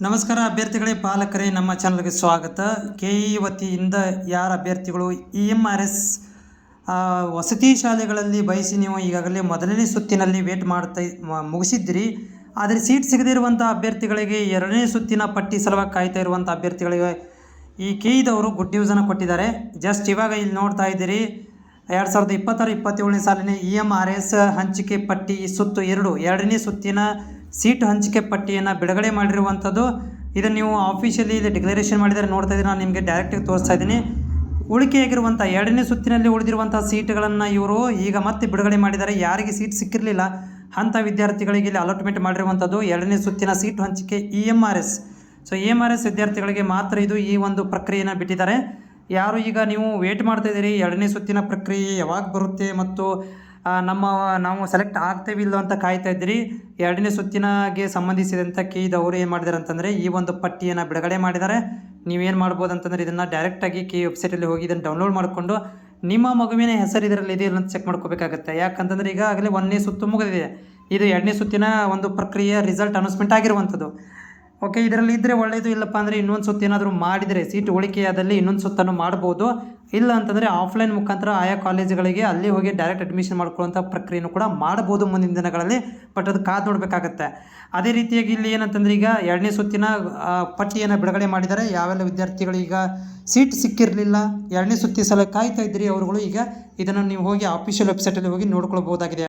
ನಮಸ್ಕಾರ ಅಭ್ಯರ್ಥಿಗಳೇ, ಪಾಲಕರೇ, ನಮ್ಮ ಚಾನಲ್ಗೆ ಸ್ವಾಗತ. ಕೆಇ ವತಿಯಿಂದ ಯಾರ ಅಭ್ಯರ್ಥಿಗಳು EMRS ವಸತಿ ಶಾಲೆಗಳಲ್ಲಿ ಬಯಸಿ ನೀವು ಈಗಾಗಲೇ ಮೊದಲನೇ ಸುತ್ತಿನಲ್ಲಿ ವೇಟ್ ಮುಗಿಸಿದ್ದೀರಿ. ಆದರೆ ಸೀಟ್ ಸಿಗದೇ ಇರುವಂಥ ಅಭ್ಯರ್ಥಿಗಳಿಗೆ ಎರಡನೇ ಸುತ್ತಿನ ಪಟ್ಟಿ ಸಲುವಾಗಿ ಕಾಯ್ತಾ ಇರುವಂಥ ಅಭ್ಯರ್ಥಿಗಳಿಗೆ ಈ ಕೆಇದವರು ಗುಡ್ ನ್ಯೂಸನ್ನು ಕೊಟ್ಟಿದ್ದಾರೆ. ಜಸ್ಟ್ ಇವಾಗ ಇಲ್ಲಿ ನೋಡ್ತಾ ಇದ್ದೀರಿ, 2026-27ನೇ ಸಾಲಿನ EMRS ಹಂಚಿಕೆ ಪಟ್ಟಿ ಸುತ್ತು ಎರಡನೇ ಸುತ್ತಿನ ಸೀಟ್ ಹಂಚಿಕೆ ಪಟ್ಟಿಯನ್ನು ಬಿಡುಗಡೆ ಮಾಡಿರುವಂಥದ್ದು. ಇದನ್ನು ನೀವು ಆಫಿಷಿಯಲಿ ಇದು ಡಿಕ್ಲರೇಷನ್ ಮಾಡಿದರೆ ನೋಡ್ತಾ ಇದ್ದೀನಿ. ನಾನು ನಿಮಗೆ ಡೈರೆಕ್ಟಾಗಿ ತೋರಿಸ್ತಾ ಇದ್ದೀನಿ. ಉಳಿಕೆಯಾಗಿರುವಂಥ ಎರಡನೇ ಸುತ್ತಿನಲ್ಲಿ ಉಳಿದಿರುವಂಥ ಸೀಟ್ಗಳನ್ನು ಇವರು ಈಗ ಮತ್ತೆ ಬಿಡುಗಡೆ ಮಾಡಿದ್ದಾರೆ. ಯಾರಿಗೆ ಸೀಟ್ ಸಿಕ್ಕಿರಲಿಲ್ಲ ಅಂಥ ವಿದ್ಯಾರ್ಥಿಗಳಿಗೆ ಇಲ್ಲಿ ಅಲಾಟ್ಮೆಂಟ್ ಮಾಡಿರುವಂಥದ್ದು ಎರಡನೇ ಸುತ್ತಿನ ಸೀಟ್ ಹಂಚಿಕೆ EMRS. ಸೊ EMRS ವಿದ್ಯಾರ್ಥಿಗಳಿಗೆ ಮಾತ್ರ ಇದು ಈ ಒಂದು ಪ್ರಕ್ರಿಯೆಯನ್ನು ಬಿಟ್ಟಿದ್ದಾರೆ. ಯಾರು ಈಗ ನೀವು ವೇಟ್ ಮಾಡ್ತಾ ಇದ್ದೀರಿ ಎರಡನೇ ಸುತ್ತಿನ ಪ್ರಕ್ರಿಯೆ ಯಾವಾಗ ಬರುತ್ತೆ ಮತ್ತು ನಾವು ಸೆಲೆಕ್ಟ್ ಆಗ್ತೇವಿಲ್ಲ ಅಂತ ಕಾಯ್ತಾ ಇದ್ದೀರಿ, ಎರಡನೇ ಸುತ್ತಿನಗೆ ಸಂಬಂಧಿಸಿದಂಥ ಕೆಇದವರು ಏನು ಮಾಡಿದ್ದಾರೆ ಅಂತಂದರೆ ಈ ಒಂದು ಪಟ್ಟಿಯನ್ನು ಬಿಡುಗಡೆ ಮಾಡಿದ್ದಾರೆ. ನೀವೇನು ಮಾಡ್ಬೋದು ಅಂತಂದರೆ ಇದನ್ನು ಡೈರೆಕ್ಟಾಗಿ ಕೆಇ ವೆಬ್ಸೈಟಲ್ಲಿ ಹೋಗಿ ಇದನ್ನು ಡೌನ್ಲೋಡ್ ಮಾಡಿಕೊಂಡು ನಿಮ್ಮ ಮಗುವಿನ ಹೆಸರು ಇದರಲ್ಲಿ ಇದೆ ಅಂತ ಚೆಕ್ ಮಾಡ್ಕೋಬೇಕಾಗುತ್ತೆ. ಯಾಕಂತಂದರೆ ಈಗಾಗಲೇ ಒಂದನೇ ಸುತ್ತು ಮುಗಿದಿದೆ, ಇದು ಎರಡನೇ ಸುತ್ತಿನ ಒಂದು ಪ್ರಕ್ರಿಯೆ ರಿಸಲ್ಟ್ ಅನೌನ್ಸ್ಮೆಂಟ್ ಆಗಿರುವಂಥದ್ದು. ಓಕೆ, ಇದರಲ್ಲಿ ಇದ್ದರೆ ಒಳ್ಳೆಯದು. ಇಲ್ಲಪ್ಪ ಅಂದರೆ ಇನ್ನೊಂದು ಸುತ್ತು ಏನಾದರೂ ಮಾಡಿದರೆ ಸೀಟ್ ಉಳಿಕೆಯಾದಲ್ಲಿ ಇನ್ನೊಂದು ಸುತ್ತನ್ನು ಮಾಡ್ಬೋದು. ಇಲ್ಲ ಅಂತಂದರೆ ಆಫ್ಲೈನ್ ಮುಖಾಂತರ ಆಯಾ ಕಾಲೇಜುಗಳಿಗೆ ಅಲ್ಲಿ ಹೋಗಿ ಡೈರೆಕ್ಟ್ ಅಡ್ಮಿಷನ್ ಮಾಡ್ಕೊಳ್ಳುವಂಥ ಪ್ರಕ್ರಿಯೆಯನ್ನು ಕೂಡ ಮಾಡ್ಬೋದು ಮುಂದಿನ ದಿನಗಳಲ್ಲಿ. ಬಟ್ ಅದು ಕಾದು ನೋಡಬೇಕಾಗತ್ತೆ. ಅದೇ ರೀತಿಯಾಗಿ ಇಲ್ಲಿ ಏನಂತಂದರೆ ಈಗ ಎರಡನೇ ಸುತ್ತಿನ ಪಟ್ಟಿಯನ್ನು ಬಿಡುಗಡೆ ಮಾಡಿದ್ದಾರೆ. ಯಾವೆಲ್ಲ ವಿದ್ಯಾರ್ಥಿಗಳು ಈಗ ಸೀಟ್ ಸಿಕ್ಕಿರಲಿಲ್ಲ, ಎರಡನೇ ಸುತ್ತಿ ಸಲ ಕಾಯ್ತಾ ಇದ್ದೀರಿ, ಅವರುಗಳು ಈಗ ಇದನ್ನು ನೀವು ಹೋಗಿ ಆಫಿಷಿಯಲ್ ವೆಬ್ಸೈಟಲ್ಲಿ ಹೋಗಿ ನೋಡ್ಕೊಳ್ಬೋದಾಗಿದೆ.